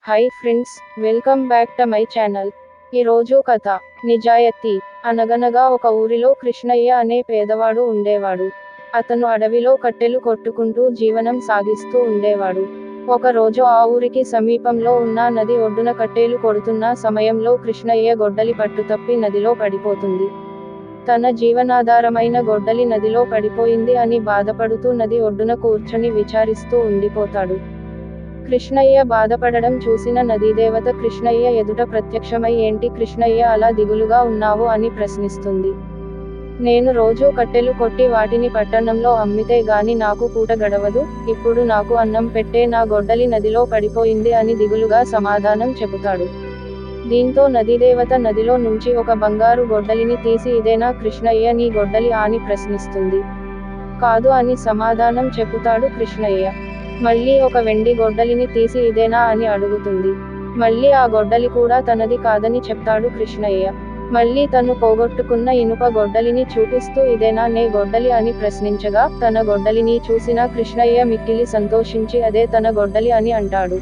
Hi friends, welcome back to my channel. ఈరోజు కథ నిజాయతీ. అనగనగా ఒక ఊరిలో కృష్ణయ్య అనే పేదవాడు ఉండేవాడు. అతను అడవిలో కట్టెలు కొట్టుకుంటూ జీవనం సాగిస్తూ ఉండేవాడు. ఒక రోజు ఆ ఊరికి సమీపంలో ఉన్న నది ఒడ్డున కట్టెలు కొడుతున్న సమయంలో కృష్ణయ్య గొడ్డలి పట్టుతప్పి నదిలో పడిపోతుంది. తన జీవనాధారమైన గొడ్డలి నదిలో పడిపోయింది అని బాధపడుతూ నది ఒడ్డున కూర్చొని విచారిస్తూ ఉండిపోతాడు. కృష్ణయ్య బాధపడడం చూసిన నదీదేవత కృష్ణయ్య ఎదుట ప్రత్యక్షమై ఏంటి కృష్ణయ్య అలా దిగులుగా ఉన్నావు అని ప్రశ్నిస్తుంది. నేను రోజూ కట్టెలు కొట్టి వాటిని పట్టణంలో అమ్మితే గాని నాకు పూట గడవదు, ఇప్పుడు నాకు అన్నం పెట్టే నా గొడ్డలి నదిలో పడిపోయింది అని దిగులుగా సమాధానం చెబుతాడు. దీంతో నదీదేవత నదిలో నుంచి ఒక బంగారు గొడ్డలిని తీసి ఇదేనా కృష్ణయ్య నీ గొడ్డలి అని ప్రశ్నిస్తుంది. కాదు అని సమాధానం చెబుతాడు కృష్ణయ్య. మళ్ళీ ఒక వెండి గొడ్డలిని తీసి ఇదేనా అని అడుగుతుంది. మళ్ళీ ఆ గొడ్డలి కూడా తనది కాదని చెప్తాడు కృష్ణయ్య. మళ్ళీ తను పోగొట్టుకున్న ఇనుప గొడ్డలిని చూపిస్తూ ఇదేనా నే గొడ్డలి అని ప్రశ్నించగా తన గొడ్డలిని చూసిన కృష్ణయ్య మిక్కిలి సంతోషించి అదే తన గొడ్డలి అని అంటాడు.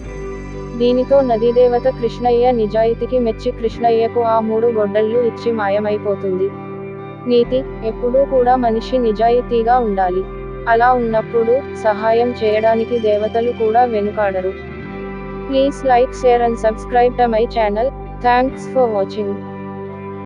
దీనితో నదీదేవత కృష్ణయ్య నిజాయితీకి మెచ్చి కృష్ణయ్యకు ఆ 3 గొడ్డళ్ళు ఇచ్చి మాయమైపోతుంది. నీతి: ఎప్పుడూ కూడా మనిషి నిజాయితీగా ఉండాలి. అలా ఉన్నప్పుడు సహాయం చేయడానికి దేవతలు కూడా వెనుకాడరు. Please like, share and subscribe to my channel. Thanks for watching.